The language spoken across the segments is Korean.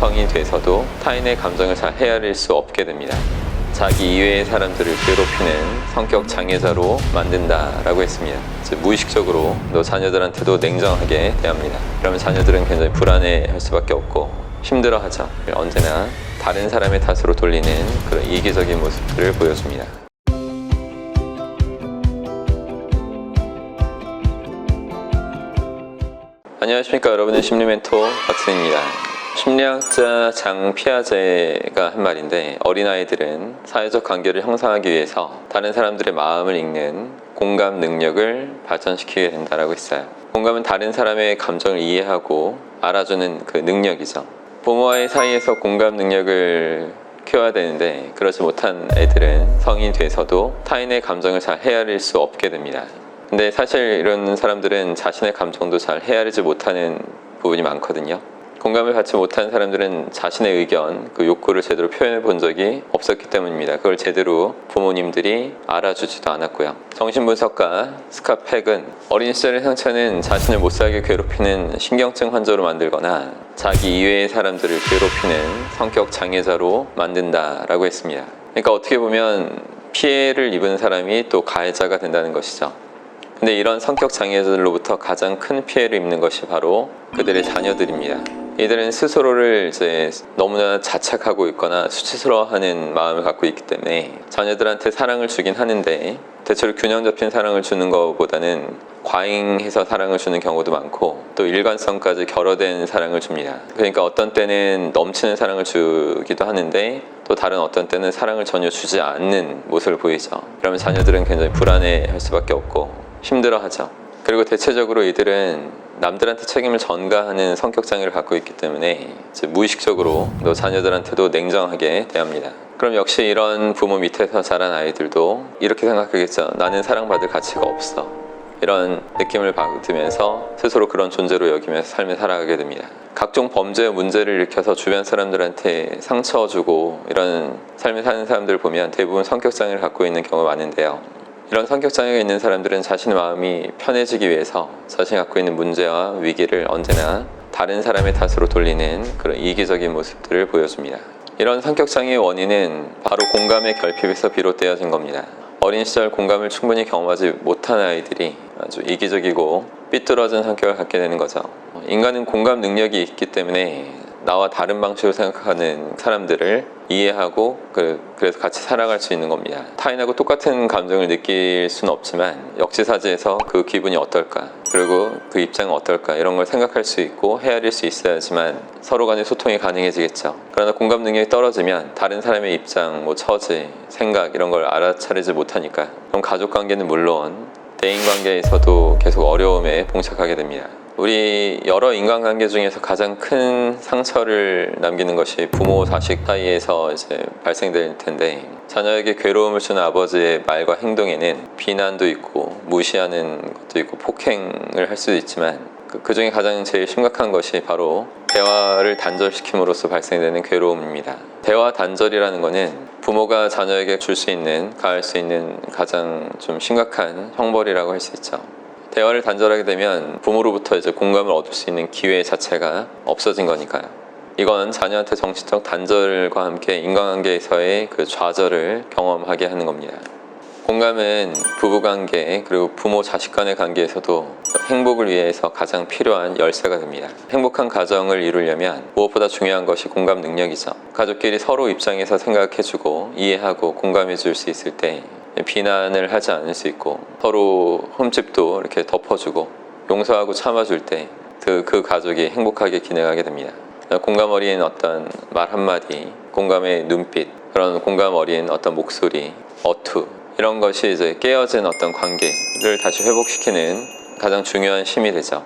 성인이 돼서도 타인의 감정을 잘 헤아릴 수 없게 됩니다. 자기 이외의 사람들을 괴롭히는 성격 장애자로 만든다라고 했습니다. 즉 무의식적으로 또 자녀들한테도 냉정하게 대합니다. 그러면 자녀들은 굉장히 불안해할 수밖에 없고 힘들어하죠. 언제나 다른 사람의 탓으로 돌리는 그런 이기적인 모습들을 보여줍니다. 안녕하십니까, 여러분의 심리멘토 박수입니다. 심리학자 장 피아제가 한 말인데, 어린아이들은 사회적 관계를 형성하기 위해서 다른 사람들의 마음을 읽는 공감 능력을 발전시키게 된다고 했어요. 공감은 다른 사람의 감정을 이해하고 알아주는 그 능력이죠. 부모와의 사이에서 공감 능력을 키워야 되는데, 그렇지 못한 애들은 성인이 돼서도 타인의 감정을 잘 헤아릴 수 없게 됩니다. 근데 사실 이런 사람들은 자신의 감정도 잘 헤아리지 못하는 부분이 많거든요. 공감을 받지 못한 사람들은 자신의 의견, 그 욕구를 제대로 표현해 본 적이 없었기 때문입니다. 그걸 제대로 부모님들이 알아주지도 않았고요. 정신분석가 스캇 팩은 어린 시절의 상처는 자신을 못살게 괴롭히는 신경증 환자로 만들거나 자기 이외의 사람들을 괴롭히는 성격 장애자로 만든다라고 했습니다. 그러니까 어떻게 보면 피해를 입은 사람이 또 가해자가 된다는 것이죠. 근데 이런 성격 장애자들로부터 가장 큰 피해를 입는 것이 바로 그들의 자녀들입니다. 이들은 스스로를 이제 너무나 자책하고 있거나 수치스러워하는 마음을 갖고 있기 때문에 자녀들한테 사랑을 주긴 하는데, 대체로 균형 잡힌 사랑을 주는 것보다는 과잉해서 사랑을 주는 경우도 많고, 또 일관성까지 결여된 사랑을 줍니다. 그러니까 어떤 때는 넘치는 사랑을 주기도 하는데, 또 다른 어떤 때는 사랑을 전혀 주지 않는 모습을 보이죠. 그러면 자녀들은 굉장히 불안해할 수밖에 없고 힘들어하죠. 그리고 대체적으로 이들은 남들한테 책임을 전가하는 성격 장애를 갖고 있기 때문에 이제 무의식적으로 또 자녀들한테도 냉정하게 대합니다. 그럼 역시 이런 부모 밑에서 자란 아이들도 이렇게 생각하겠죠. 나는 사랑받을 가치가 없어. 이런 느낌을 받으면서 스스로 그런 존재로 여기면서 삶을 살아가게 됩니다. 각종 범죄와 문제를 일으켜서 주변 사람들한테 상처 주고 이런 삶을 사는 사람들을 보면 대부분 성격 장애를 갖고 있는 경우가 많은데요. 이런 성격 장애가 있는 사람들은 자신의 마음이 편해지기 위해서 자신이 갖고 있는 문제와 위기를 언제나 다른 사람의 탓으로 돌리는 그런 이기적인 모습들을 보여줍니다. 이런 성격 장애의 원인은 바로 공감의 결핍에서 비롯되어진 겁니다. 어린 시절 공감을 충분히 경험하지 못한 아이들이 아주 이기적이고 삐뚤어진 성격을 갖게 되는 거죠. 인간은 공감 능력이 있기 때문에 나와 다른 방식으로 생각하는 사람들을 이해하고 그래서 같이 살아갈 수 있는 겁니다. 타인하고 똑같은 감정을 느낄 수는 없지만 역지사지해서 그 기분이 어떨까, 그리고 그 입장은 어떨까, 이런 걸 생각할 수 있고 헤아릴 수 있어야지만 서로 간의 소통이 가능해지겠죠. 그러나 공감 능력이 떨어지면 다른 사람의 입장, 처지, 생각 이런 걸 알아차리지 못하니까 그럼 가족관계는 물론 대인관계에서도 계속 어려움에 봉착하게 됩니다. 우리 여러 인간관계 중에서 가장 큰 상처를 남기는 것이 부모 자식 사이에서 이제 발생될 텐데, 자녀에게 괴로움을 주는 아버지의 말과 행동에는 비난도 있고 무시하는 것도 있고 폭행을 할 수도 있지만 그 중에 가장 제일 심각한 것이 바로 대화를 단절시킴으로써 발생되는 괴로움입니다. 대화 단절이라는 것은 부모가 자녀에게 줄 수 있는, 가할 수 있는 가장 좀 심각한 형벌이라고 할 수 있죠. 대화를 단절하게 되면 부모로부터 이제 공감을 얻을 수 있는 기회 자체가 없어진 거니까요. 이건 자녀한테 정신적 단절과 함께 인간관계에서의 그 좌절을 경험하게 하는 겁니다. 공감은 부부관계 그리고 부모 자식 간의 관계에서도 행복을 위해서 가장 필요한 열쇠가 됩니다. 행복한 가정을 이루려면 무엇보다 중요한 것이 공감 능력이죠. 가족끼리 서로 입장에서 생각해주고 이해하고 공감해줄 수 있을 때 비난을 하지 않을 수 있고, 서로 흠집도 이렇게 덮어주고 용서하고 참아줄 때 그 가족이 행복하게 기능하게 됩니다. 공감 어린 어떤 말 한마디, 공감의 눈빛, 그런 공감 어린 어떤 목소리, 어투, 이런 것이 이제 깨어진 어떤 관계를 다시 회복시키는 가장 중요한 힘이 되죠.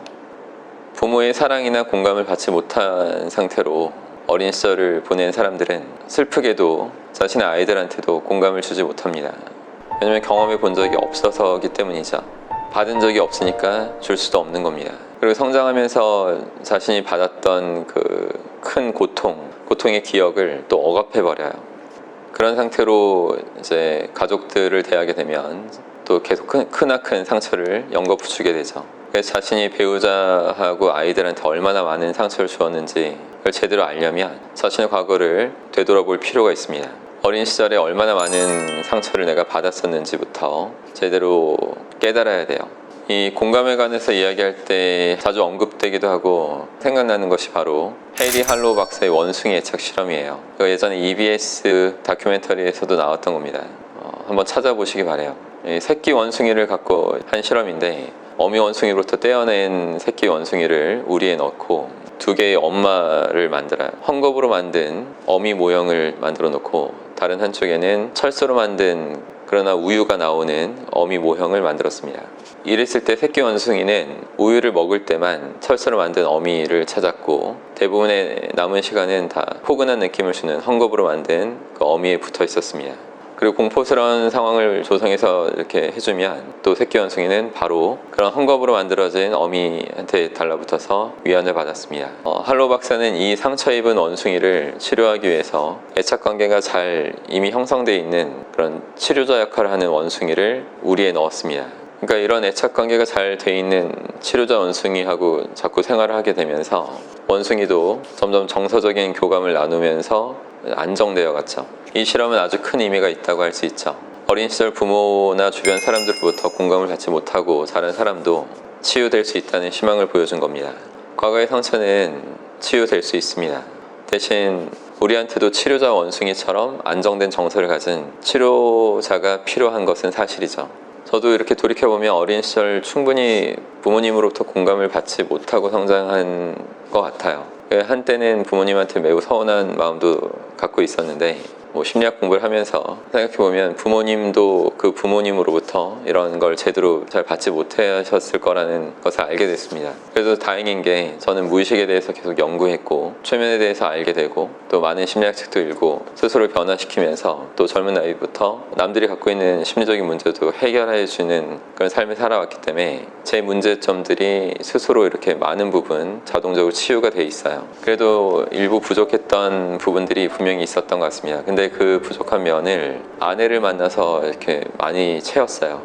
부모의 사랑이나 공감을 받지 못한 상태로 어린 시절을 보낸 사람들은 슬프게도 자신의 아이들한테도 공감을 주지 못합니다. 왜냐면 경험해 본 적이 없어서기 때문이죠. 받은 적이 없으니까 줄 수도 없는 겁니다. 그리고 성장하면서 자신이 받았던 그 큰 고통의 기억을 또 억압해 버려요. 그런 상태로 이제 가족들을 대하게 되면 또 계속 크나큰 상처를 연거푸 주게 되죠. 그래서 자신이 배우자하고 아이들한테 얼마나 많은 상처를 주었는지 그걸 제대로 알려면 자신의 과거를 되돌아볼 필요가 있습니다. 어린 시절에 얼마나 많은 상처를 내가 받았었는지부터 제대로 깨달아야 돼요. 이 공감에 관해서 이야기할 때 자주 언급되기도 하고 생각나는 것이 바로 헤이리 할로우 박사의 원숭이 애착 실험이에요. 예전에 EBS 다큐멘터리에서도 나왔던 겁니다. 한번 찾아보시기 바래요. 이 새끼 원숭이를 갖고 한 실험인데 어미 원숭이로부터 떼어낸 새끼 원숭이를 우리에 넣고 두 개의 엄마를 만들어요. 헝겊으로 만든 어미 모형을 만들어 놓고 다른 한쪽에는 철수로 만든 그러나 우유가 나오는 어미 모형을 만들었습니다. 이랬을 때 새끼 원숭이는 우유를 먹을 때만 철수로 만든 어미를 찾았고 대부분의 남은 시간은 다 포근한 느낌을 주는 헝겊으로 만든 그 어미에 붙어 있었습니다. 그리고 공포스러운 상황을 조성해서 이렇게 해주면 또 새끼 원숭이는 바로 그런 헝겊으로 만들어진 어미한테 달라붙어서 위안을 받았습니다. 할로우 박사는 이 상처 입은 원숭이를 치료하기 위해서 애착관계가 잘 이미 형성되어 있는 그런 치료자 역할을 하는 원숭이를 우리에 넣었습니다. 그러니까 이런 애착관계가 잘 돼 있는 치료자 원숭이하고 자꾸 생활을 하게 되면서 원숭이도 점점 정서적인 교감을 나누면서 안정되어 갔죠. 이 실험은 아주 큰 의미가 있다고 할 수 있죠. 어린 시절 부모나 주변 사람들로부터 공감을 받지 못하고 자란 사람도 치유될 수 있다는 희망을 보여준 겁니다. 과거의 상처는 치유될 수 있습니다. 대신 우리한테도 치료자 원숭이처럼 안정된 정서를 가진 치료자가 필요한 것은 사실이죠. 저도 이렇게 돌이켜보면 어린 시절 충분히 부모님으로부터 공감을 받지 못하고 성장한 것 같아요. 한때는 부모님한테 매우 서운한 마음도 갖고 있었는데 심리학 공부를 하면서 생각해보면 부모님도 그 부모님으로부터 이런 걸 제대로 잘 받지 못하셨을 거라는 것을 알게 됐습니다. 그래도 다행인 게 저는 무의식에 대해서 계속 연구했고 최면에 대해서 알게 되고 또 많은 심리학 책도 읽고 스스로를 변화시키면서 또 젊은 나이부터 남들이 갖고 있는 심리적인 문제도 해결해주는 그런 삶을 살아왔기 때문에 제 문제점들이 스스로 이렇게 많은 부분 자동적으로 치유가 돼 있어요. 그래도 일부 부족했던 부분들이 분명히 있었던 것 같습니다. 근데 그 부족한 면을 아내를 만나서 이렇게 많이 채웠어요.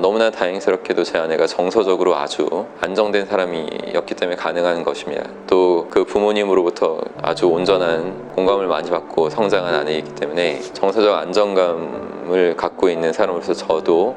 너무나 다행스럽게도 제 아내가 정서적으로 아주 안정된 사람이었기 때문에 가능한 것입니다. 또 그 부모님으로부터 아주 온전한 공감을 많이 받고 성장한 아내이기 때문에 정서적 안정감을 갖고 있는 사람으로서 저도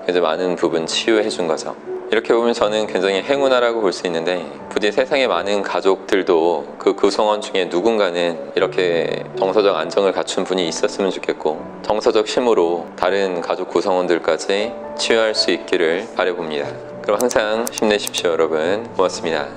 이제 많은 부분 치유해 준 거죠. 이렇게 보면 저는 굉장히 행운아라고 볼 수 있는데 부디 세상의 많은 가족들도 그 구성원 중에 누군가는 이렇게 정서적 안정을 갖춘 분이 있었으면 좋겠고 정서적 힘으로 다른 가족 구성원들까지 치유할 수 있기를 바라봅니다. 그럼 항상 힘내십시오, 여러분. 고맙습니다.